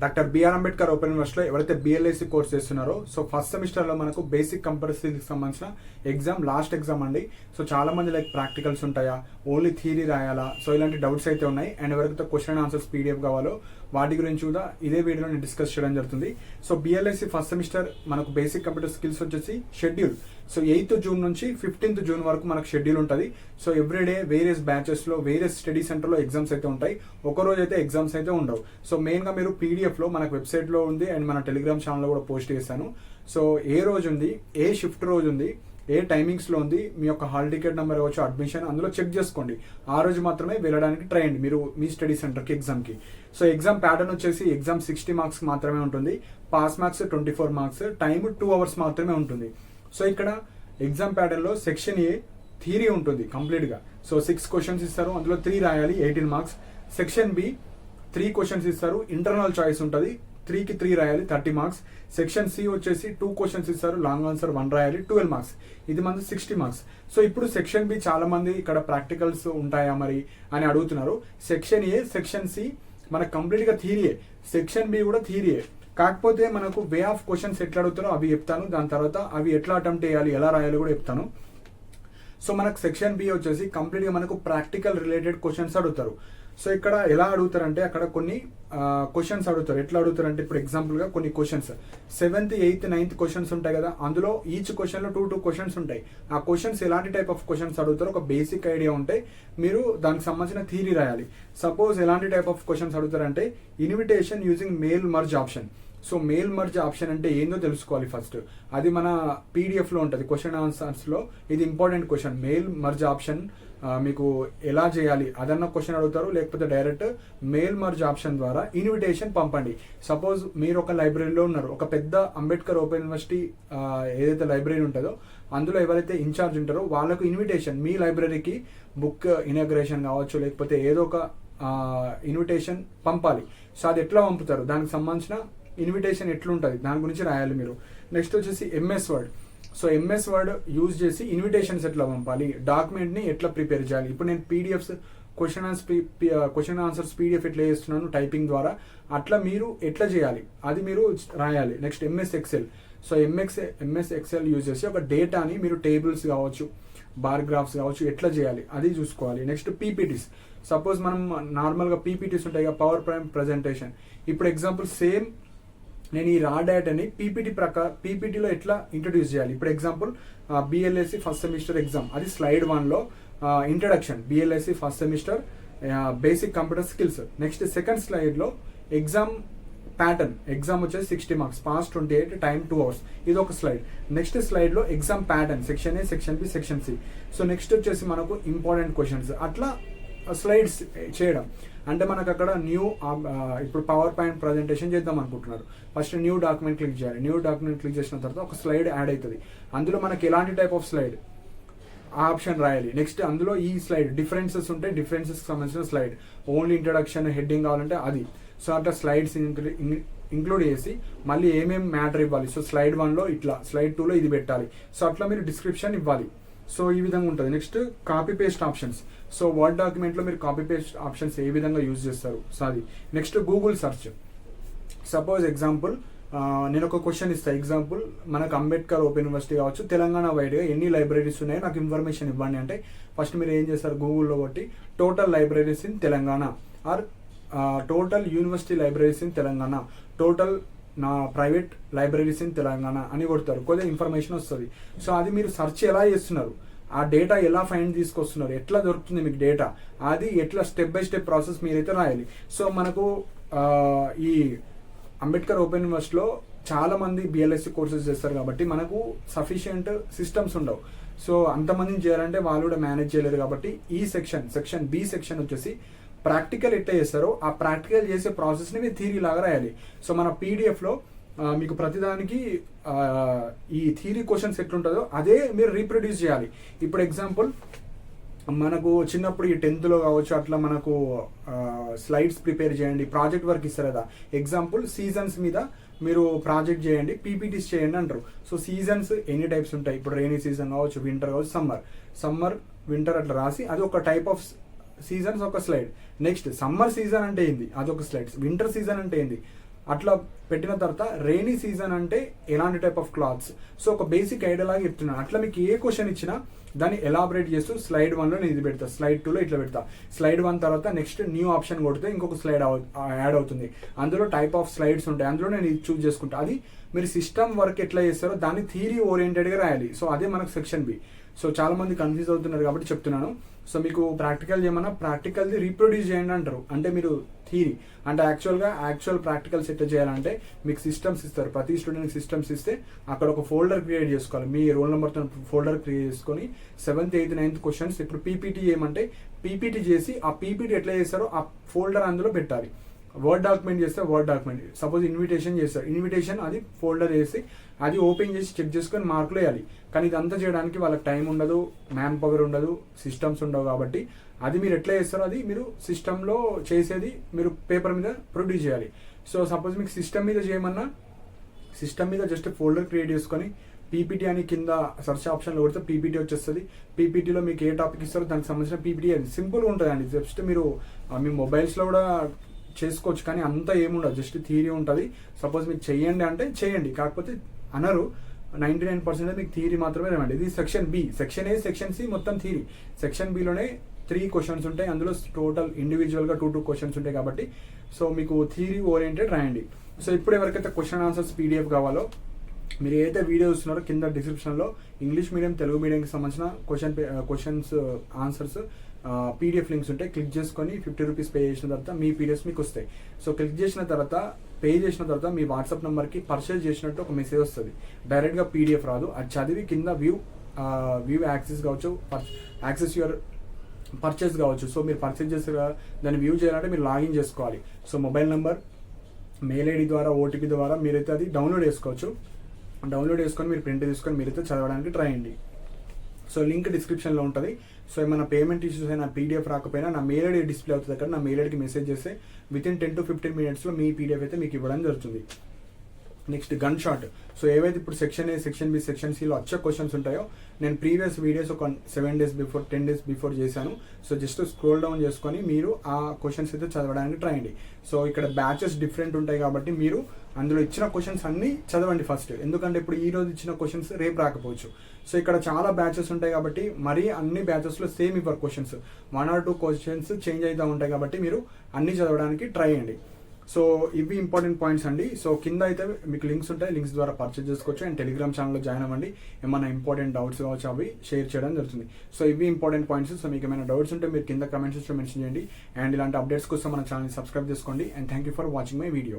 Doctor BR Ambedkar open యూనివర్సిటీలో ఎవరైతే బిఎల్ఏసి course చేస్తున్నారో సో ఫస్ట్ సెమిస్టర్లో మనకు బేసిక్ కంపల్సరీకి సంబంధించిన ఎగ్జామ్ లాస్ట్ ఎగ్జామ్ అండి. సో చాలా మంది లైక్ ప్రాక్టికల్స్ ఉంటాయా, ఓన్లీ థియరీ రాయాలా, సో ఇలాంటి డౌట్స్ అయితే ఉన్నాయి. అండ్ ఎవరికైతే క్వశ్చన్ అండ్ ఆన్సర్స్ పీడిఎఫ్ కావాలో వాటి గురించి కూడా ఇదే వీడియోలో నేను డిస్కస్ చేయడం జరుగుతుంది. సో బిఎల్ఏసి ఫస్ట్ సెమిస్టర్ మనకు బేసిక్ కంప్యూటర్ స్కిల్స్ వచ్చేసి షెడ్యూల్ సో 8th జూన్ నుంచి 15th జూన్ వరకు మనకు షెడ్యూల్ ఉంటుంది. సో ఎవ్రీడే వేరియస్ బ్యాచెస్లో వేరియస్ స్టడీ సెంటర్లో ఎగ్జామ్స్ అయితే ఉంటాయి. ఒక రోజు అయితే ఎగ్జామ్స్ అయితే ఉండవు. సో మెయిన్గా మీరు పీడిఎఫ్లో మనకు వెబ్సైట్లో ఉంది అండ్ మన టెలిగ్రామ్ ఛానల్లో కూడా పోస్ట్ చేశాను. సో ఏ రోజు ఉంది, ఏ షిఫ్ట్ రోజు ఉంది, ఏ టైమింగ్స్లో ఉంది, మీ యొక్క హాల్ టికెట్ నెంబర్ అవ్వచ్చు, అడ్మిషన్ అందులో చెక్ చేసుకోండి. ఆ రోజు మాత్రమే వెళ్ళడానికి ట్రై అయ్యండి మీరు మీ స్టడీ సెంటర్కి ఎగ్జామ్కి. సో ఎగ్జామ్ ప్యాటర్న్ వచ్చేసి ఎగ్జామ్ 60 మార్క్స్ మాత్రమే ఉంటుంది. Pass marks 24 marks, time 2 hours మాత్రమే ఉంటుంది. సో ఇక్కడ ఎగ్జామ్ ప్యాటర్న్లో సెక్షన్ ఏ థియరీ ఉంటుంది కంప్లీట్గా. సో 6 క్వశ్చన్స్ ఇస్తారు, అందులో 3 రాయాలి, 18 మార్క్స్. సెక్షన్ బి 3 క్వశ్చన్స్ ఇస్తారు, ఇంటర్నల్ చాయిస్ ఉంటుంది, 3కి 3 రాయాలి, 30 మార్క్స్. సెక్షన్ సి వచ్చేసి 2 క్వశ్చన్స్ ఇస్తారు, లాంగ్ ఆన్సర్ 1 రాయాలి, 12 మార్క్స్. ఇది మనకు 60 మార్క్స్. సో ఇప్పుడు సెక్షన్ బి చాలా మంది ఇక్కడ ప్రాక్టికల్స్ ఉంటాయా మరి అని అడుగుతున్నారు. సెక్షన్ ఏ, సెక్షన్ సి మనకు కంప్లీట్గా థియరీయే, సెక్షన్ బి కూడా థియరీయే. కాకపోతే మనకు వే ఆఫ్ క్వశ్చన్స్ ఎట్లా అడుగుతారో అవి చెప్తాను, దాని తర్వాత అవి ఎట్లా అటెంప్ట్ చేయాలి, ఎలా రాయాలి కూడా చెప్తాను. సో మనకు సెక్షన్ బి వచ్చేసి కంప్లీట్గా మనకు ప్రాక్టికల్ రిలేటెడ్ క్వశ్చన్స్ అడుగుతారు. సో ఇక్కడ ఎలా అడుగుతారంటే అక్కడ కొన్ని క్వశ్చన్స్ అడుగుతారు. ఎట్లా అడుగుతారంటే ఇప్పుడు ఎగ్జాంపుల్గా కొన్ని questions 7th, 8th, 9th questions ఉంటాయి కదా, అందులో ఈచ్ క్వశ్చన్లో 2 క్వశ్చన్స్ ఉంటాయి. ఆ క్వశ్చన్స్ ఎలాంటి టైప్ ఆఫ్ క్వశ్చన్స్ అడుగుతారో ఒక బేసిక్ ఐడియా ఉంటే మీరు దానికి సంబంధించిన థియరీ రాయాలి. సపోజ్ ఎలాంటి టైప్ ఆఫ్ క్వశ్చన్స్ అడుగుతారంటే invitation using mail merge option. So mail merge option అంటే ఏందో తెలుసుకోవాలి ఫస్ట్. అది మన పీడిఎఫ్లో ఉంటుంది క్వశ్చన్ ఆన్సర్స్లో. ఇది important question. Mail merge option మీకు ఎలా చేయాలి అదన్న క్వశ్చన్ అడుగుతారు, లేకపోతే డైరెక్ట్ మెయిల్ మర్జ్ ఆప్షన్ ద్వారా ఇన్విటేషన్ పంపండి. సపోజ్ మీరు ఒక లైబ్రరీలో ఉన్నారు, ఒక పెద్ద అంబేద్కర్ ఓపెన్ యూనివర్సిటీ ఏదైతే లైబ్రరీ ఉంటుందో అందులో ఎవరైతే ఇన్ఛార్జ్ ఉంటారో వాళ్ళకు ఇన్విటేషన్ మీ లైబ్రరీకి బుక్ ఇనాగ్రేషన్ కావచ్చు, లేకపోతే ఏదో ఒక ఇన్విటేషన్ పంపాలి. సో అది ఎట్లా పంపుతారు, దానికి సంబంధించిన ఇన్విటేషన్ ఎట్లుంటుంది దాని గురించి రాయాలి మీరు. నెక్స్ట్ వచ్చేసి MS word. So MS word use చేసి ఇన్విటేషన్స్ ఎట్లా పంపాలి, డాక్యుమెంట్ని ఎట్లా ప్రిపేర్ చేయాలి. ఇప్పుడు నేను పీడిఎఫ్స్ క్వశ్చన్ ఆన్సర్స్ పీడిఎఫ్ ఎట్లా చేస్తున్నాను టైపింగ్ ద్వారా, అట్లా మీరు ఎట్లా చేయాలి అది మీరు రాయాలి. Next MS Excel. So MS Excel use చేసి ఒక డేటాని మీరు టేబుల్స్ కావచ్చు, బార్ గ్రాఫ్స్ కావచ్చు ఎట్లా చేయాలి అది చూసుకోవాలి. Next PPTs. సపోజ్ మనం నార్మల్గా పీపీటీస్ ఉంటాయి కదా, పవర్ పాయింట్ ప్రజెంటేషన్. ఇప్పుడు ఎగ్జాంపుల్ సేమ్ నేను ఈ రా డేటాని పీపీటీలో ఎట్లా ఇంట్రడ్యూస్ చేయాలి. ఇప్పుడు example BLAC first semester exam, అది స్లైడ్ 1లో introduction BLAC first semester basic computer skills. Next second స్లైడ్లో ఎగ్జామ్ ప్యాటర్న్. ఎగ్జామ్ వచ్చేసి 60 మార్క్స్, పాస్ 28, టైం 2 hours. ఇది ఒక స్లైడ్. నెక్స్ట్ స్లైడ్లో exam pattern section A, section B, section C. So next వచ్చేసి మనకు important questions. అట్లా slides చేయడం అంటే మనకు అక్కడ న్యూ ఇప్పుడు పవర్ పాయింట్ ప్రజెంటేషన్ చేద్దాం అనుకుంటున్నారు, ఫస్ట్ న్యూ డాక్యుమెంట్ క్లిక్ చేయాలి. న్యూ డాక్యుమెంట్ క్లిక్ చేసిన తర్వాత ఒక స్లైడ్ యాడ్ అవుతుంది. అందులో మనకి ఎలాంటి టైప్ ఆఫ్ స్లైడ్ ఆ ఆప్షన్ రాయాలి. నెక్స్ట్ అందులో ఈ స్లైడ్ డిఫరెన్సెస్ ఉంటే డిఫరెన్సెస్కి సంబంధించిన స్లైడ్, ఓన్లీ ఇంట్రడక్షన్ హెడ్డింగ్ కావాలంటే అది. సో అట్లా స్లైడ్స్ ఇంక్లూడ్ చేసి మళ్ళీ ఏమేమి మ్యాటర్ ఇవ్వాలి. సో స్లైడ్ 1లో ఇట్లా, స్లైడ్ 2లో ఇది పెట్టాలి. సో అట్లా మీరు డిస్క్రిప్షన్ ఇవ్వాలి. సో ఈ విధంగా ఉంటుంది. Next copy paste options. So word డాక్యుమెంట్లో మీరు కాపీ పేస్ట్ ఆప్షన్స్ ఏ విధంగా యూజ్ చేస్తారు సో అది. Next Google search. Suppose example నేను ఒక క్వశ్చన్ ఇస్తాను. ఎగ్జాంపుల్ మనకు అంబేద్కర్ ఓపెన్ యూనివర్సిటీ కావచ్చు, తెలంగాణ వైడ్గా ఎన్ని లైబ్రరీస్ ఉన్నాయో నాకు ఇన్ఫర్మేషన్ ఇవ్వండి అంటే ఫస్ట్ మీరు ఏం చేస్తారు, గూగుల్లో కొట్టి total libraries in Telangana or total university libraries in Telangana, total నా ప్రైవేట్ లైబ్రరీస్ ఇన్ తెలంగాణ అని కొడతారు. కొద్దిగా ఇన్ఫర్మేషన్ వస్తుంది. సో అది మీరు సెర్చ్ ఎలా చేస్తున్నారు, ఆ డేటా ఎలా ఫైండ్ తీసుకొస్తున్నారు, ఎట్లా దొరుకుతుంది మీకు డేటా, అది ఎట్లా స్టెప్ బై స్టెప్ ప్రాసెస్ మీరైతే రాయాలి. సో మనకు ఈ అంబేద్కర్ ఓపెన్ యూనివర్సిటీలో చాలా మంది బిఎల్ఎస్సి కోర్సెస్ చేస్తారు కాబట్టి మనకు సఫిషియంట్ సిస్టమ్స్ ఉండవు. సో అంతమందిని చేయాలంటే వాళ్ళు కూడా మేనేజ్ చేయలేరు కాబట్టి ఈ సెక్షన్ బి సెక్షన్ వచ్చేసి ప్రాక్టికల్ ఎట్లా చేస్తారో ఆ ప్రాక్టికల్ చేసే ప్రాసెస్ని మీరు థియరీ లాగా రాయాలి. సో మన పీడిఎఫ్లో మీకు ప్రతిదానికి ఈ థియరీ క్వశ్చన్స్ ఎట్లుంటుందో అదే మీరు రీప్రొడ్యూస్ చేయాలి. ఇప్పుడు ఎగ్జాంపుల్ మనకు చిన్నప్పుడు ఈ 10th కావచ్చు అట్లా మనకు స్లైడ్స్ ప్రిపేర్ చేయండి, ప్రాజెక్ట్ వర్క్ ఇస్తారు కదా. ఎగ్జాంపుల్ సీజన్స్ మీద మీరు ప్రాజెక్ట్ చేయండి, పీపీటీస్ చేయండి అంటారు. సో సీజన్స్ ఎన్ని టైప్స్ ఉంటాయి, ఇప్పుడు రైనీ సీజన్ కావచ్చు, వింటర్ కావచ్చు, సమ్మర్ వింటర్ అట్లా రాసి అది ఒక టైప్ ఆఫ్ సీజన్స్ ఒక స్లైడ్. నెక్స్ట్ సమ్మర్ సీజన్ అంటే ఏంది అదొక స్లైడ్స్, వింటర్ సీజన్ అంటే ఏంది అట్లా పెట్టిన తర్వాత రెయినీ సీజన్ అంటే ఎలాంటి టైప్ ఆఫ్ క్లాత్స్, సో ఒక బేసిక్ ఐడియా లాగా చెప్తున్నాను. అట్లా మీకు ఏ క్వశ్చన్ ఇచ్చినా దాన్ని ఎలాబరేట్ చేస్తూ స్లైడ్ 1లో నేను ఇది పెడతా, స్లైడ్ 2లో ఇట్లా పెడతా. స్లైడ్ 1 తర్వాత నెక్స్ట్ న్యూ ఆప్షన్ కొడితే ఇంకొక స్లైడ్ యాడ్ అవుతుంది. అందులో టైప్ ఆఫ్ స్లైడ్స్ ఉంటాయి, అందులో నేను ఇది చూస్ చేసుకుంటా. అది మీరు సిస్టమ్ వర్క్ ఎట్లా చేస్తారో దాన్ని థియరీ ఓరియంటెడ్గా రాయాలి. సో అదే మనకు సెక్షన్ బి. సో చాలా మంది కన్ఫ్యూజ్ అవుతున్నారు కాబట్టి చెప్తున్నాను. సో మీకు ప్రాక్టికల్ చేయమన్నా ప్రాక్టికల్ది రీప్రొడ్యూస్ చేయండి అంటారు. అంటే మీరు థియరీ అంటే యాక్చువల్ ప్రాక్టికల్స్ ఎట్లా చేయాలంటే మీకు సిస్టమ్స్ ఇస్తారు, ప్రతి స్టూడెంట్కి సిస్టమ్స్ ఇస్తే అక్కడ ఒక ఫోల్డర్ క్రియేట్ చేసుకోవాలి. మీ రోల్ నెంబర్తో ఫోల్డర్ క్రియేట్ చేసుకొని 7th, 8th, 9th క్వశ్చన్స్ ఇప్పుడు పీపీటీ చేయమంటే పీపీటీ చేసి ఆ పీపీటీ ఎట్లా చేస్తారో ఆ ఫోల్డర్ అందులో పెట్టాలి. వర్డ్ డాక్యుమెంట్ చేస్తే వర్డ్ డాక్యుమెంట్, సపోజ్ ఇన్విటేషన్ చేస్తారు, ఇన్విటేషన్ అది ఫోల్డర్ వేసి అది ఓపెన్ చేసి చెక్ చేసుకొని మార్కులు వేయాలి. కానీ ఇదంతా చేయడానికి వాళ్ళకి టైం ఉండదు, మ్యాన్ పవర్ ఉండదు, సిస్టమ్స్ ఉండవు. కాబట్టి అది మీరు ఎట్లా చేస్తారో అది మీరు సిస్టంలో చేసేది మీరు పేపర్ మీద ప్రొడ్యూస్ చేయాలి. సో సపోజ్ మీకు సిస్టమ్ మీద చేయమన్నా సిస్టమ్ మీద జస్ట్ ఫోల్డర్ క్రియేట్ చేసుకొని పీపీటీ అని కింద సెర్చ్ ఆప్షన్లో కొడితే పీపీటీ వచ్చేస్తుంది. పీపీటీలో మీకు ఏ టాపిక్ ఇస్తారో దానికి సంబంధించిన పీపీటీ అది సింపుల్గా ఉంటుంది అండి. జస్ట్ మీరు మీ మొబైల్స్లో కూడా చేసుకోవచ్చు, కానీ అంతా ఏముండదు, జస్ట్ థియరీ ఉంటుంది. సపోజ్ మీకు చెయ్యండి అంటే చేయండి, కాకపోతే అనరు 99% మీకు థియరీ మాత్రమే రండి. ఇది section B. Section A, section C మొత్తం థియరీ. సెక్షన్ బిలోనే 3 క్వశ్చన్స్ ఉంటాయి, అందులో టోటల్ ఇండివిజువల్గా 2 క్వశ్చన్స్ ఉంటాయి. కాబట్టి సో మీకు థియరీ ఓరియంటెడ్ రాయండి. సో ఇప్పుడు ఎవరికైతే క్వశ్చన్ ఆన్సర్స్ పీడిఎఫ్ కావాలో మీరు ఏదైతే వీడియో చూస్తున్నారో కింద డిస్క్రిప్షన్లో ఇంగ్లీష్ మీడియం, తెలుగు మీడియంకి సంబంధించిన క్వశ్చన్స్ ఆన్సర్స్ పీడిఎఫ్ లింక్స్ ఉంటాయి. క్లిక్ చేసుకొని 50 రూపీస్ పే చేసిన తర్వాత మీ పీడిఎఫ్స్ మీకు వస్తాయి. సో క్లిక్ చేసిన తర్వాత పే చేసిన తర్వాత మీ వాట్సాప్ నెంబర్కి పర్చేజ్ చేసినట్టు ఒక మెసేజ్ వస్తుంది. డైరెక్ట్గా పీడిఎఫ్ రాదు, అది చదివి కింద వ్యూ యాక్సెస్ కావచ్చు, యాక్సెస్ యువర్ పర్చేస్ కావచ్చు. సో మీరు పర్చేజ్ చేసే దాన్ని వ్యూ చేయాలంటే మీరు లాగిన్ చేసుకోవాలి. So mobile number, mail ID ద్వారా, ఓటీపీ ద్వారా మీరైతే అది డౌన్లోడ్ చేసుకోవచ్చు. డౌన్లోడ్ చేసుకొని మీరు ప్రింట్ తీసుకొని మీరైతే చదవడానికి ట్రై చేయండి. సో లింక్ డిస్క్రిప్షన్లో ఉంటుంది. సో ఏమైనా పేమెంట్ ఇష్యూస్ అయినా పీడిఎఫ్ రాకపోయినా నా మెయిల్ ఐడి డిస్ప్లే అవుతుంది అక్కడ, నా మెయిల్ ఐడికి మెసేజ్ చేస్తే వితిన్ 10 to 15 minutesలో మీ పీడిఎఫ్ అయితే మీకు ఇవ్వడం జరుగుతుంది. Next gun shot. సో ఏవైతే ఇప్పుడు section A, section B, section సిలో వచ్చే క్వశ్చన్స్ ఉంటాయో నేను ప్రీవియస్ వీడియోస్ ఒక 7 days బిఫోర్ 10 days బిఫోర్ చేశాను. సో జస్ట్ స్క్రోల్ డౌన్ చేసుకొని మీరు ఆ క్వశ్చన్స్ అయితే చదవడానికి ట్రై చేయండి. సో ఇక్కడ బ్యాచెస్ డిఫరెంట్ ఉంటాయి కాబట్టి మీరు అందులో ఇచ్చిన క్వశ్చన్స్ అన్నీ చదవండి ఫస్ట్. ఎందుకంటే ఇప్పుడు ఈ రోజు ఇచ్చిన క్వశ్చన్స్ రేపు రాకపోవచ్చు. సో ఇక్కడ చాలా బ్యాచెస్ ఉంటాయి కాబట్టి మరీ అన్ని బ్యాచెస్లో సేమ్ ఇవ్వరు క్వశ్చన్స్, 1 or 2 క్వశ్చన్స్ చేంజ్ అవుతూ ఉంటాయి. కాబట్టి మీరు అన్ని చదవడానికి ట్రై చేయండి. సో ఇవి ఇంపార్టెంట్ పాయింట్స్ అండి. సో కింద అయితే మీకు లింక్స్ ఉంటాయి, లింక్స్ ద్వారా పర్చేజ్ చేసుకోవచ్చు. అండ్ టెలిగ్రామ్ ఛానల్లో జాయిన్ అవ్వండి. ఏమైనా ఇంపార్టెంట్ డౌట్స్ కావచ్చు అవి షేర్ చేయడం జరుగుతుంది. సో ఇవి ఇంపార్టెంట్ పాయింట్స్. సో మీకు ఏమైనా డౌట్స్ ఉంటే మీరు కింద కమెంట్స్లో మెన్షన్ చేయండి. అండ్ ఇలాంటి అప్డేట్స్ కోసం మన ఛానల్ సబ్స్క్రైబ్ చేసుకోండి. And thank you for watching my video.